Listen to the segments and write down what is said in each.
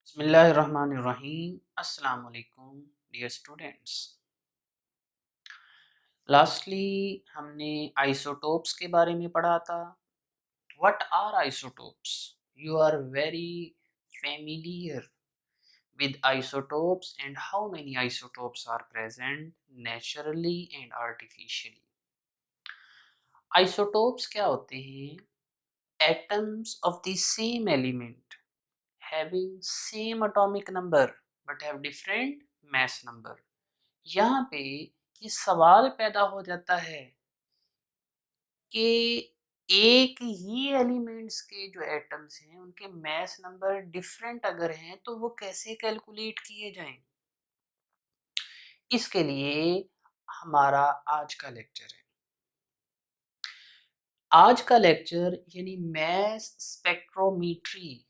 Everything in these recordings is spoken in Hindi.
बिस्मिल्लाहिर्रहमानिर्रहीम। अस्सलाम वालेकुम डियर स्टूडेंट्स। लास्टली हमने आइसोटोप्स के बारे में पढ़ा था। What are isotopes? You are very familiar with isotopes and how many isotopes are present naturally and artificially. Isotopes क्या होते हैं? Atoms of the same element having same atomic number but have different mass number. यहाँ पे ये सवाल पैदा हो जाता है कि एक ही एलिमेंट्स के जो एटम्स हैं उनके मास नंबर डिफरेंट अगर हैं तो वो कैसे कैलकुलेट किए जाएं। इसके लिए हमारा आज का लेक्चर है। आज का लेक्चर यानी मास स्पेक्ट्रोमीट्री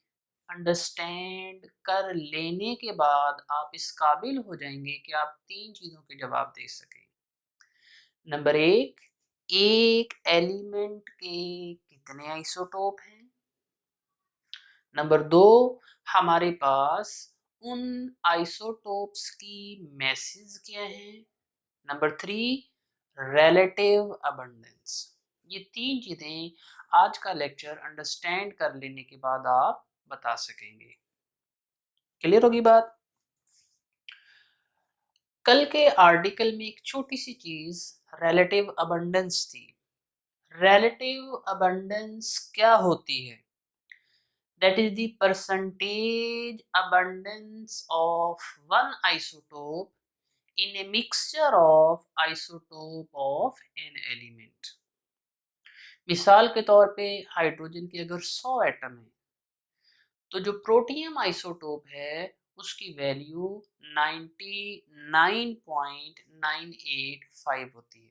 अंडरस्टैंड कर लेने के बाद आप इस काबिल हो जाएंगे कि आप तीन चीज़ों के जवाब दे सकें। नंबर एक एलिमेंट के कितने आइसोटोप हैं। नंबर दो, हमारे पास उन आइसोटोप्स की मैसेज क्या हैं। Number three, relative abundance. ये तीन चीज़ें आज का लेक्चर अंडरस्टैंड कर लेने के बाद आप बता सकेंगे। क्लियर होगी बात? कल के आर्टिकल में एक छोटी सी चीज़ रिलेटिव अबंडेंस थी। रिलेटिव अबंडेंस क्या होती है? That is the percentage abundance of one isotope in a mixture of isotope of an element. मिसाल के तौर पे हाइड्रोजन के अगर 100 एटम है तो जो प्रोटियम आइसोटोप है उसकी वैल्यू 99.985 होती है।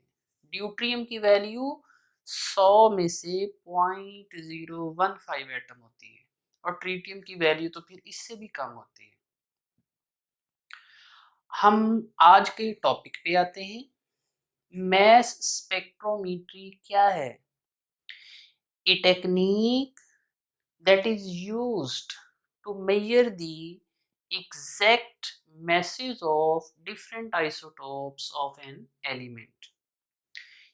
ड्यूट्रियम की वैल्यू 100 में से 0.015 एटम होती है और ट्रीटियम की वैल्यू तो फिर इससे भी कम होती है। हम आज के टॉपिक पे आते हैं। मास स्पेक्ट्रोमीट्री क्या है? A technique that is used to measure the exact masses of different isotopes of an element.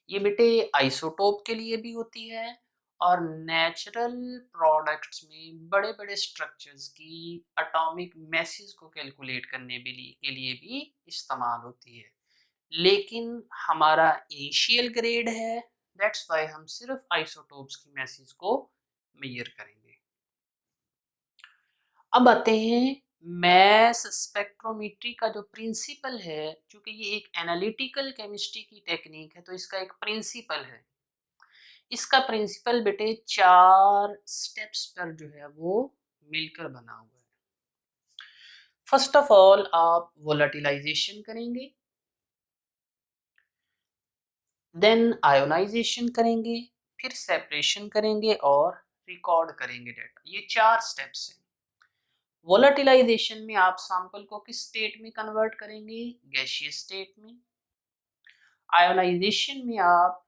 ये बेटे आइसोटोप के लिए भी होती है और नेचुरल प्रोडक्ट्स में बड़े बड़े स्ट्रक्चर्स की एटॉमिक मैसेज को कैलकुलेट करने के लिए भी इस्तेमाल होती है। लेकिन हमारा इनिशियल ग्रेड है, दैट्स वाई हम सिर्फ आइसोटोप्स की मैसेज को मेजर करेंगे। अब आते हैं मास स्पेक्ट्रोमेट्री का जो प्रिंसिपल है। चूंकि ये एक एनालिटिकल केमिस्ट्री की टेक्निक है तो इसका एक प्रिंसिपल है। इसका प्रिंसिपल बेटे 4 स्टेप्स पर जो है वो मिलकर बना हुआ है। फर्स्ट ऑफ ऑल आप वोलेटिलाइजेशन करेंगे, देन आयोनाइजेशन करेंगे, फिर सेपरेशन करेंगे और रिकॉर्ड करेंगे डेटा। ये 4 स्टेप्स हैं। वोलेटिलाइजेशन में आप सैंपल को किस स्टेट में कन्वर्ट करेंगे? गैसियस स्टेट में। आयोनाइजेशन में आप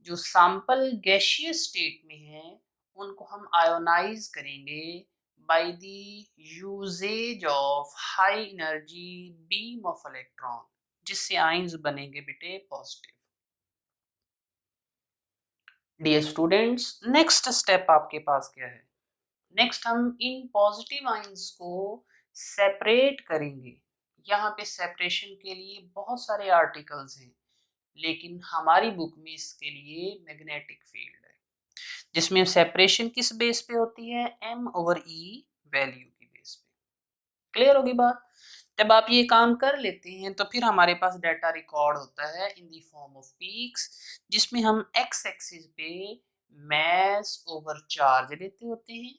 जो सैंपल गैसियस स्टेट में है उनको हम आयोनाइज करेंगे by the usages of high energy beam of electron, जिससे आयंस बनेंगे बेटे positive. Dear students, next step आपके पास क्या है? नेक्स्ट हम इन पॉजिटिव आयंस को सेपरेट करेंगे। यहाँ पे सेपरेशन के लिए बहुत सारे आर्टिकल्स हैं, लेकिन हमारी बुक में इसके लिए मैग्नेटिक फील्ड है, जिसमें सेपरेशन किस बेस पे होती है? M/E वैल्यू की बेस पे। क्लियर होगी बात? जब आप ये काम कर लेते हैं तो फिर हमारे पास डाटा रिकॉर्ड होता है इन द फॉर्म ऑफ पीक्स, जिसमें हम एक्स एक्सिस पे मास ओवर चार्ज लेते होते हैं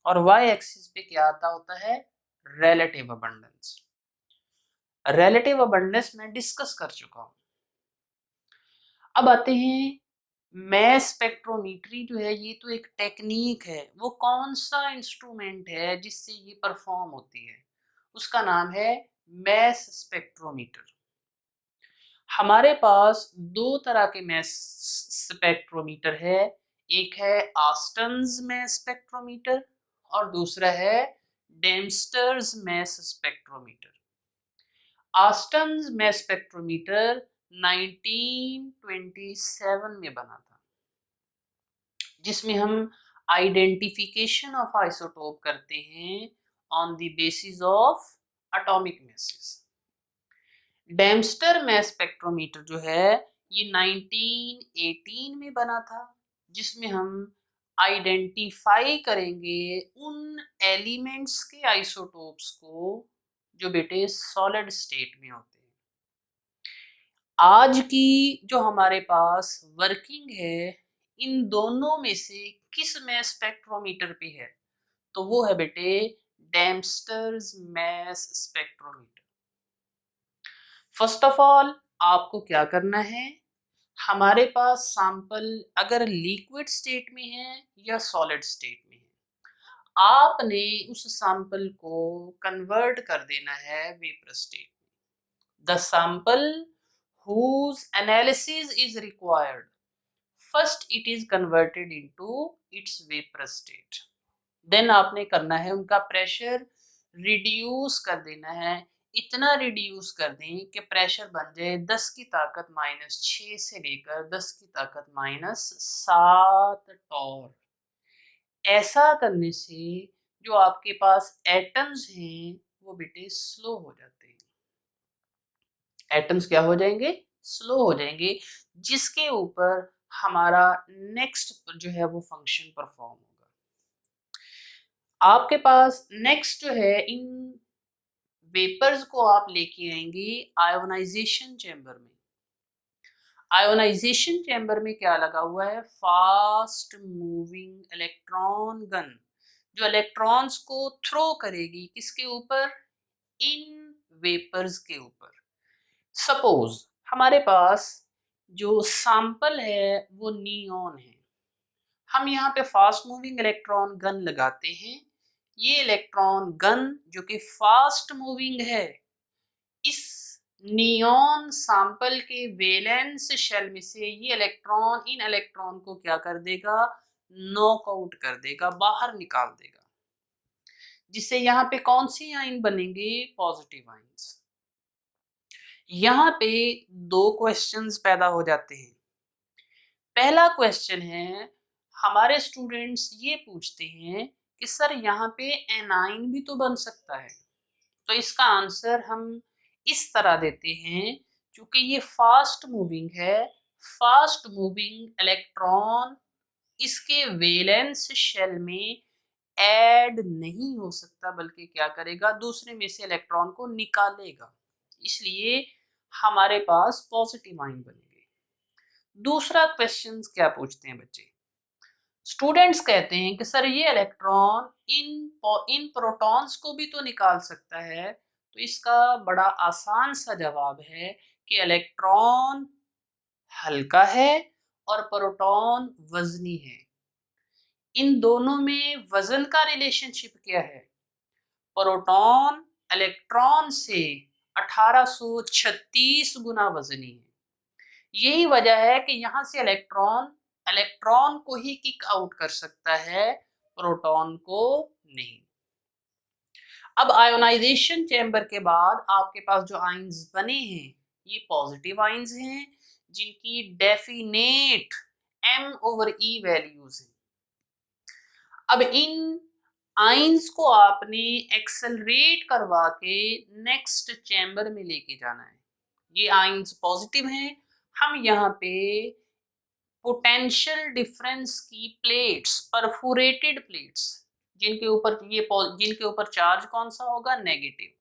और वाई एक्सिस पे क्या आता होता है? Relative abundance. रिलेटिव अबंडेंस मैं डिस्कस कर चुका हूं। अब आते हैं मास स्पेक्ट्रोमीट्री जो है ये तो एक टेक्निक है। वो कौन सा इंस्ट्रूमेंट है जिससे ये परफॉर्म होती है? उसका नाम है मास स्पेक्ट्रोमीटर। हमारे पास दो तरह के मास स्पेक्ट्रोमीटर है। एक है ऑस्टन्स मास स्पेक्ट्रोमीटर और दूसरा है Dempster's mass spectrometer. Aston's mass spectrometer 1927 में बना था, जिसमें हम आइडेंटिफिकेशन ऑफ आइसोटोप करते हैं on the basis of atomic masses. Dempster mass spectrometer जो है ये 1918 में बना था, जिसमें हम आइडेंटिफाई करेंगे उन एलिमेंट्स के आइसोटोप्स को जो बेटे सॉलिड स्टेट में होते हैं। आज की जो हमारे पास वर्किंग है इन दोनों में से किस में स्पेक्ट्रोमीटर पे है, तो वो है बेटे Dempster's mass spectrometer. First of all आपको क्या करना है, हमारे पास सैंपल अगर लिक्विड स्टेट में है या सॉलिड स्टेट में है, आपने उस सैंपल को कन्वर्ट कर देना है वेपर स्टेट में। The sample whose analysis is required, first it is converted into its vapor state, then आपने करना है उनका प्रेशर रिड्यूस कर देना है, इतना रिड्यूस कर दें कि प्रेशर बन जाए 10 की ताकत -6 से लेकर 10 की ताकत -7 टॉर। ऐसा करने से जो आपके पास एटम्स हैं वो बेटे स्लो हो जाते हैं। एटम्स क्या हो जाएंगे, स्लो हो जाएंगे, जिसके ऊपर हमारा नेक्स्ट जो है वो फंक्शन परफॉर्म होगा। आपके पास नेक्स्ट जो है इन वेपर्स को आप लेके आएंगे आयोनाइजेशन चैम्बर में। आयोनाइजेशन चैम्बर में क्या लगा हुआ है, फास्ट मूविंग इलेक्ट्रॉन गन, जो इलेक्ट्रॉन्स को थ्रो करेगी किसके ऊपर, इन वेपर्स के ऊपर। सपोज हमारे पास जो सैंपल है वो नियॉन है, हम यहाँ पे फास्ट मूविंग इलेक्ट्रॉन गन लगाते हैं। ये इलेक्ट्रॉन गन जो कि फास्ट मूविंग है, इस नियॉन सैंपल के वैलेंस शेल में से ये इलेक्ट्रॉन इन इलेक्ट्रॉन को क्या कर देगा, नॉकआउट कर देगा, बाहर निकाल देगा, जिससे यहाँ पे कौन सी आयन बनेंगे, पॉजिटिव आयन्स। यहाँ पे दो क्वेश्चंस पैदा हो जाते हैं। पहला क्वेश्चन है, हमारे स्टूडेंट्स ये पूछते हैं कि सर यहाँ पे एनाइन भी तो बन सकता है, तो इसका आंसर हम इस तरह देते हैं, क्योंकि ये फास्ट मूविंग है, फास्ट मूविंग इलेक्ट्रॉन इसके वैलेंस शेल में ऐड नहीं हो सकता, बल्कि क्या करेगा, दूसरे में से इलेक्ट्रॉन को निकालेगा, इसलिए हमारे पास पॉजिटिव आयन बनेंगे। दूसरा क्वेश्चन क्या पूछते हैं बच्चे, स्टूडेंट्स कहते हैं कि सर ये इलेक्ट्रॉन इन प्रोटॉन्स को भी तो निकाल सकता है, तो इसका बड़ा आसान सा जवाब है कि इलेक्ट्रॉन हल्का है और प्रोटॉन वजनी है। इन दोनों में वजन का रिलेशनशिप क्या है, प्रोटॉन इलेक्ट्रॉन से 1836 गुना वजनी है। यही वजह है कि यहाँ से इलेक्ट्रॉन को ही किक आउट कर सकता है, प्रोटॉन को नहीं। अब आयोनाइजेशन चैम्बर के बाद आपके पास जो आयंस बने हैं ये पॉजिटिव आयंस हैं, जिनकी डेफिनेट m/e वैल्यूज हैं। अब इन आयंस को आपने एक्सेलरेट करवा के नेक्स्ट चैम्बर में लेके जाना है। ये आयंस पॉजिटिव हैं, हम यहाँ पे पोटेंशियल डिफरेंस की प्लेट्स, परफोरेटेड प्लेट्स, जिनके ऊपर चार्ज कौन सा होगा, नेगेटिव,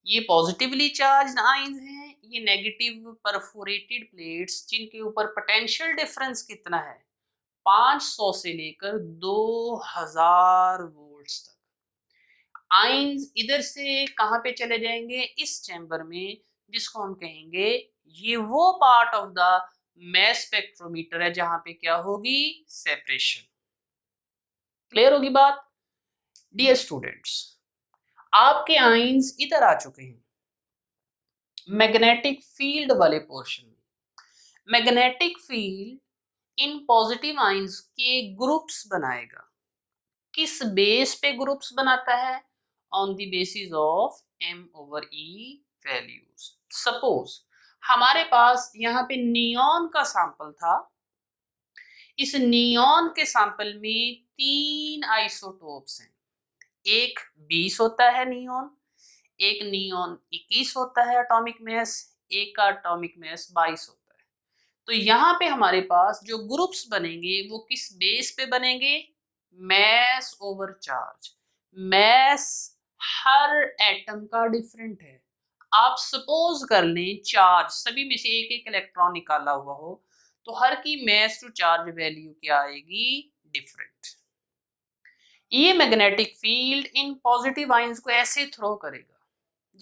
ये पॉजिटिवली चार्ज आयंस हैं, ये नेगेटिव परफोरेटेड प्लेट्स जिनके ऊपर पोटेंशियल डिफरेंस कितना है, 500 से लेकर 2000 वोल्ट्स तक। आयंस इधर से कहाँ पे चले जाएंगे, इस चैम्बर में, जिसको हम कहेंगे ये वो part of the mass spectrometer है जहां पे क्या होगी, सेपरेशन। क्लियर होगी बात। डियर स्टूडेंट्स, आपके आयंस इधर आ चुके हैं मैग्नेटिक फील्ड वाले पोर्शन में। मैग्नेटिक फील्ड इन पॉजिटिव आयंस के ग्रुप्स बनाएगा। किस बेस पे ग्रुप्स बनाता है, on the basis of m/e values. Suppose हमारे पास यहाँ पे नियॉन का सैंपल था। इस नियॉन के सैंपल में 3 आइसोटोप्स हैं। एक 20 होता है नियॉन, एक नियॉन 21 होता है एटॉमिक मास, एक का एटॉमिक मास 22 होता है। तो यहाँ पे हमारे पास जो ग्रुप्स बनेंगे वो किस बेस पे बनेंगे? Mass over charge. मास हर एटम का डिफरेंट है। आप सपोज कर लें चार्ज सभी में से एक एक इलेक्ट्रॉन निकाला हुआ हो, तो हर की मास टू चार्ज वैल्यू क्या आएगी? डिफरेंट। ये मैग्नेटिक फील्ड इन पॉजिटिव आयंस को ऐसे थ्रो करेगा।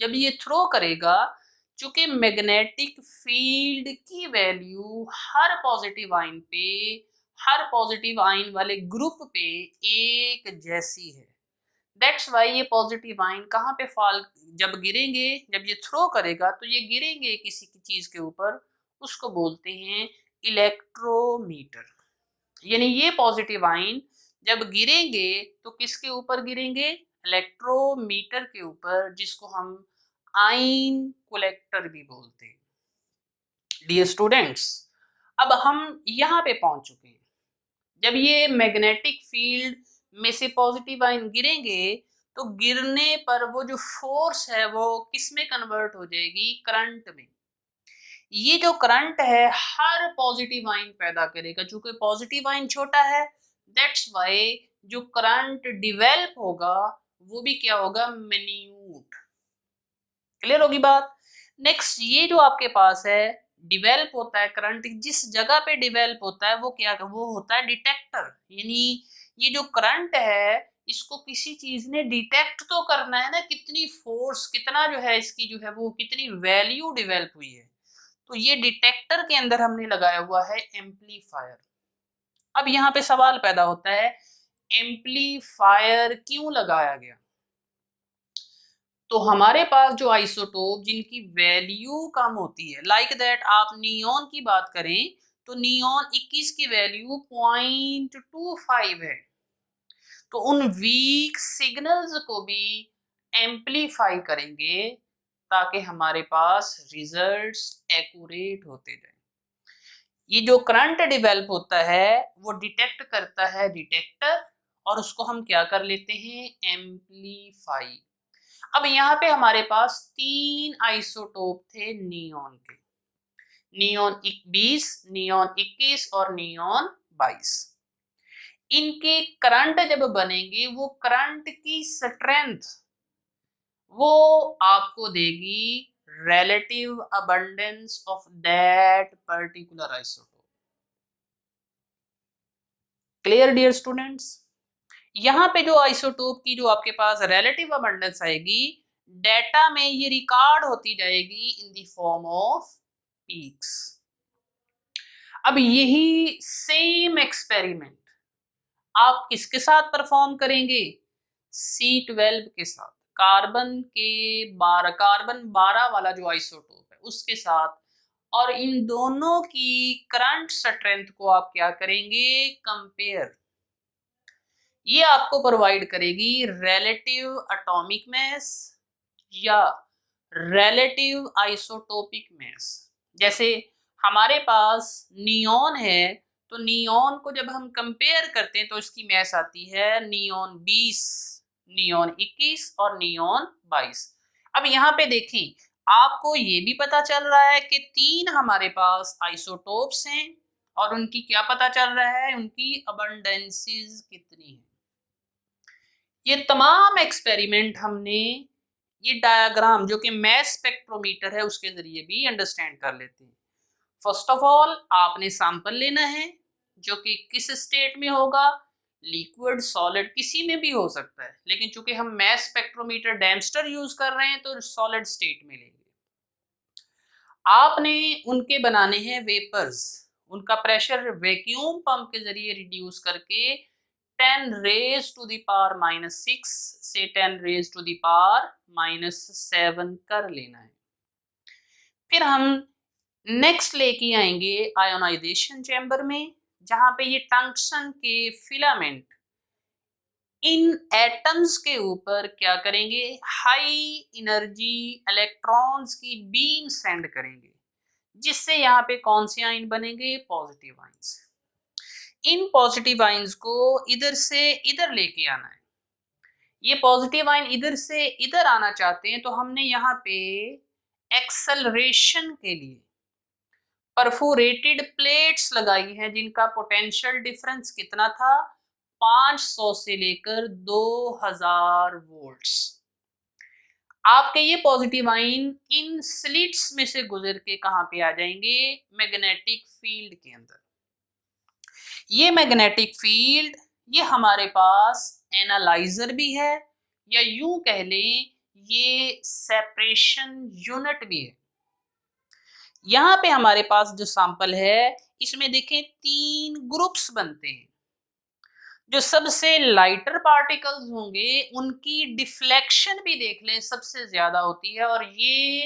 जब ये थ्रो करेगा, चूंकि मैग्नेटिक फील्ड की वैल्यू हर पॉजिटिव आयन पे, हर पॉजिटिव आयन वाले ग्रुप पे एक जैसी है, दैट्स वाई ये पॉजिटिव आयन कहाँ पे फॉल, जब गिरेंगे, जब ये थ्रो करेगा तो ये गिरेंगे किसी की चीज के ऊपर, उसको बोलते हैं इलेक्ट्रोमीटर। यानी ये पॉजिटिव आयन जब गिरेंगे तो किसके ऊपर गिरेंगे? इलेक्ट्रोमीटर के ऊपर, जिसको हम आयन कलेक्टर भी बोलते हैं। डियर स्टूडेंट्स, अब हम यहाँ पे पहुंच चुके हैं। जब ये मैग्नेटिक फील्ड में से पॉजिटिव आयन गिरेंगे तो गिरने पर वो जो फोर्स है वो किस में कन्वर्ट हो जाएगी? करंट में। ये जो करंट है हर पॉजिटिव आयन पैदा करेगा। चूंकि पॉजिटिव आयन छोटा है, दैट्स वाई जो करंट डिवेल्प होगा वो भी क्या होगा? मिन्यूट। क्लियर होगी बात? नेक्स्ट, ये जो आपके पास है डिवेल्प होता है करंट, जिस जगह पे डिवेल्प होता है वो क्या, वो होता है डिटेक्टर। यानी ये जो करंट है इसको किसी चीज ने डिटेक्ट तो करना है ना, कितनी फोर्स, कितना जो है इसकी जो है वो कितनी वैल्यू डिवेल्प हुई है। तो ये डिटेक्टर के अंदर हमने लगाया हुआ है एम्पलीफायर। अब यहाँ पे सवाल पैदा होता है, एम्पलीफायर क्यों लगाया गया? तो हमारे पास जो आइसोटोप जिनकी वैल्यू कम होती है, लाइक दैट आप नियॉन की बात करें तो नियॉन 21 की वैल्यू 0.25 है, तो उन वीक सिग्नल्स को भी एम्पलीफाई करेंगे ताकि हमारे पास रिजल्ट्स एक्यूरेट होते जाए। ये जो करंट डेवलप होता है वो डिटेक्ट करता है डिटेक्टर, और उसको हम क्या कर लेते हैं? एम्पलीफाई। अब यहाँ पे हमारे पास 3 आइसोटोप थे नियॉन के, नियॉन 20, नियॉन 21 और नियॉन 22। इनके करंट जब बनेंगे वो करंट की स्ट्रेंथ वो आपको देगी relative abundance of that particular isotope. Clear dear students? यहाँ पे जो आइसोटोप की जो आपके पास relative abundance आएगी, डेटा में ये रिकॉर्ड होती जाएगी in the form of peaks. अब यही सेम एक्सपेरिमेंट आप किसके साथ परफॉर्म करेंगे? C12 के साथ, कार्बन 12 वाला जो आइसोटोप है उसके साथ, और इन दोनों की करंट स्ट्रेंथ को आप क्या करेंगे? कंपेयर। ये आपको प्रोवाइड करेगी रिलेटिव एटॉमिक मास या रिलेटिव आइसोटोपिक मास। जैसे हमारे पास नियॉन है, तो नियॉन को जब हम कंपेयर करते हैं तो इसकी मास आती है नियॉन 20, नियॉन 21 और नियॉन 22। अब यहाँ पे देखें, आपको ये भी पता चल रहा है कि 3 हमारे पास आइसोटोप्स हैं और उनकी क्या पता चल रहा है? उनकी अबंडेंसेस कितनी है। ये तमाम एक्सपेरिमेंट हमने ये डायग्राम जो कि मास स्पेक्ट्रोमीटर है उसके जरिए भी अंडरस्टैंड कर लेते हैं। फर्स्ट ऑफ ऑल आपने सैंपल लेना है जो कि किस स्टेट में होगा? लिक्विड, सॉलिड, किसी में भी हो सकता है, लेकिन चूंकि हम मास स्पेक्ट्रोमीटर डैम्स्टर यूज कर रहे हैं तो सॉलिड स्टेट में लेंगे। आपने उनके बनाने हैं वेपर्स, उनका प्रेशर वैक्यूम पंप के जरिए रिड्यूस करके 10 रेज टू द पावर -6 से 10 रेज टू द पावर -7 कर लेना है। फिर हम नेक्स्ट लेके आएंगे आयोनाइजेशन चैम्बर में, जहां पे ये टंगस्टन के फिलामेंट इन एटम्स के ऊपर क्या करेंगे, हाई एनर्जी इलेक्ट्रॉन्स की बीम सेंड करेंगे, जिससे यहाँ पे कौन से आयन बनेंगे, पॉजिटिव आयंस। इन पॉजिटिव आयंस को इधर से इधर लेके आना है। ये पॉजिटिव आयन इधर से इधर आना चाहते हैं, तो हमने यहाँ पे एक्सेलरेशन के लिए परफोरेटेड प्लेट्स लगाई हैं, जिनका पोटेंशियल डिफरेंस कितना था, 500 से लेकर 2000 वोल्ट्स। आपके ये पॉजिटिव आयन इन स्लिट्स में से गुजर के कहां पे आ जाएंगे, मैग्नेटिक फील्ड के अंदर। ये मैग्नेटिक फील्ड, ये हमारे पास एनालाइजर भी है, या यूं कह लें ये सेपरेशन यूनिट भी है। यहाँ पे हमारे पास जो सैंपल है, इसमें देखें 3 ग्रुप्स बनते हैं। जो सबसे लाइटर पार्टिकल्स होंगे उनकी डिफ्लेक्शन भी देख लें सबसे ज्यादा होती है, और ये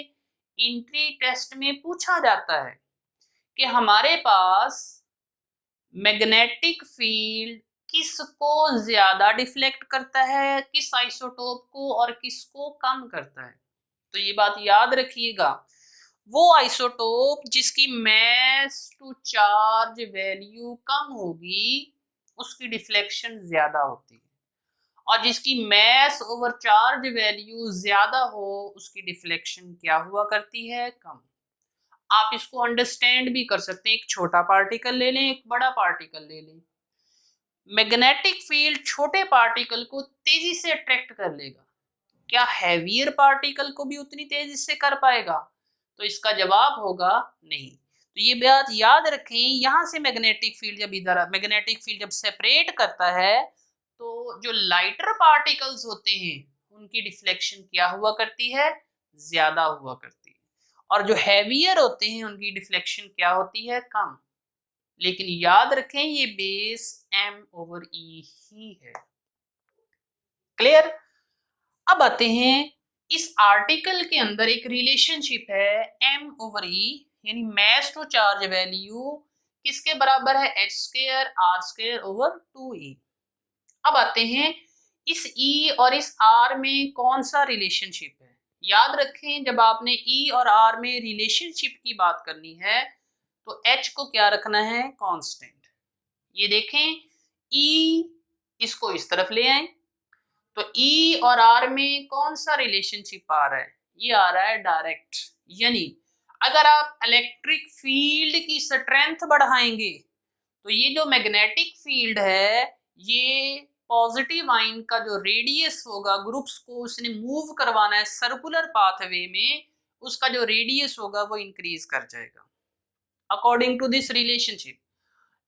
एंट्री टेस्ट में पूछा जाता है कि हमारे पास मैग्नेटिक फील्ड किसको ज्यादा डिफ्लेक्ट करता है, किस आइसोटोप को, और किसको कम करता है। तो ये बात याद रखिएगा, वो आइसोटोप जिसकी मास टू चार्ज वैल्यू कम होगी उसकी डिफ्लेक्शन ज्यादा होती है, और जिसकी मास ओवर चार्ज वैल्यू ज्यादा हो उसकी डिफ्लेक्शन क्या हुआ करती है, कम। आप इसको अंडरस्टैंड भी कर सकते हैं, एक छोटा पार्टिकल ले लें, एक बड़ा पार्टिकल ले लें। मैग्नेटिक फील्ड छोटे पार्टिकल को तेजी से अट्रैक्ट कर लेगा, क्या हैवियर पार्टिकल को भी उतनी तेजी से कर पाएगा? तो इसका जवाब होगा नहीं। तो ये बात याद रखें, यहां से मैग्नेटिक फील्ड जब इधर, मैग्नेटिक फील्ड जब सेपरेट करता है तो जो लाइटर पार्टिकल्स होते हैं उनकी डिफ्लेक्शन क्या हुआ करती है, ज्यादा हुआ करती है, और जो हैवियर होते हैं उनकी डिफ्लेक्शन क्या होती है, कम। लेकिन याद रखें ये बेस m/e ही है। क्लियर? अब आते हैं, इस आर्टिकल के अंदर एक रिलेशनशिप है m/e, यानी मास टू चार्ज वैल्यू किसके बराबर है, h²r²/2e। अब आते हैं, इस e और इस r में कौन सा रिलेशनशिप है। याद रखें, जब आपने e और r में रिलेशनशिप की बात करनी है तो h को क्या रखना है, कांस्टेंट। ये देखें, E इसको इस तरफ ले आए तो E और R में कौन सा रिलेशनशिप आ रहा है, ये आ रहा है डायरेक्ट। यानी अगर आप इलेक्ट्रिक फील्ड की स्ट्रेंथ बढ़ाएंगे तो ये जो मैग्नेटिक फील्ड है, ये पॉजिटिव आयन का जो रेडियस होगा, ग्रुप्स को उसने मूव करवाना है सर्कुलर पाथवे में, उसका जो रेडियस होगा वो इंक्रीज कर जाएगा अकॉर्डिंग टू दिस रिलेशनशिप।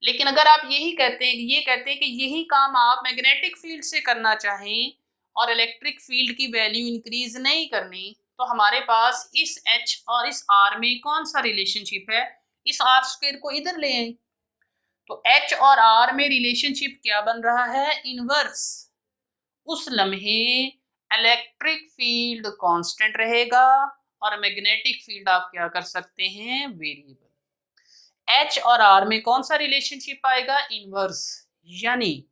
लेकिन अगर आप यही कहते हैं, ये कहते हैं कि यही काम आप मैग्नेटिक फील्ड से करना चाहें और इलेक्ट्रिक फील्ड की वैल्यू इंक्रीज नहीं करनी, तो हमारे पास इस H और इस R में कौन सा रिलेशनशिप है, इस r² को इधर ले आए तो H और R में रिलेशनशिप क्या बन रहा है, इनवर्स। उस लम्हे इलेक्ट्रिक फील्ड कांस्टेंट रहेगा और मैग्नेटिक फील्ड आप क्या कर सकते हैं, वेरिएबल। H और R में कौन सा रिलेशनशिप आएगा, इनवर्स। यानी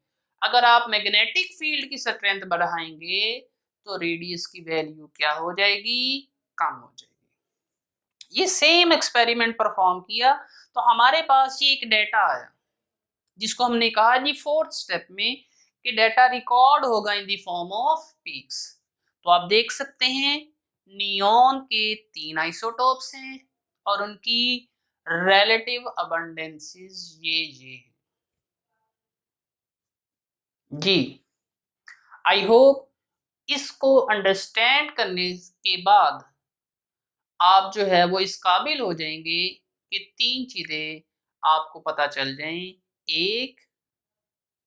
अगर आप मैग्नेटिक फील्ड की स्ट्रेंथ बढ़ाएंगे तो रेडियस की वैल्यू क्या हो जाएगी, कम हो जाएगी। ये सेम एक्सपेरिमेंट परफॉर्म किया तो हमारे पास ये एक डेटा आया, जिसको हमने कहा जी फोर्थ स्टेप में कि डेटा रिकॉर्ड होगा इन द फॉर्म ऑफ पीक्स। तो आप देख सकते हैं नियॉन के 3 आइसोटोप्स हैं और उनकी रिलेटिव अबंडेंसेस ये हैं जी। आई होप इसको अंडरस्टैंड करने के बाद आप जो है वो इस काबिल हो जाएंगे कि 3 चीजें आपको पता चल जाएं। एक,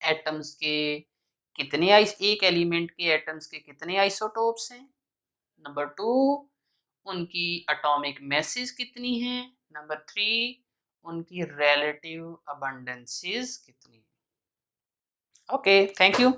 एटम्स के कितने एक एलिमेंट के एटम्स के कितने आइसोटोप्स हैं। नंबर 2, उनकी एटॉमिक मैसेज कितनी हैं। नंबर 3, उनकी रिलेटिव अबंडेंसेस कितनी हैं। Okay, thank you.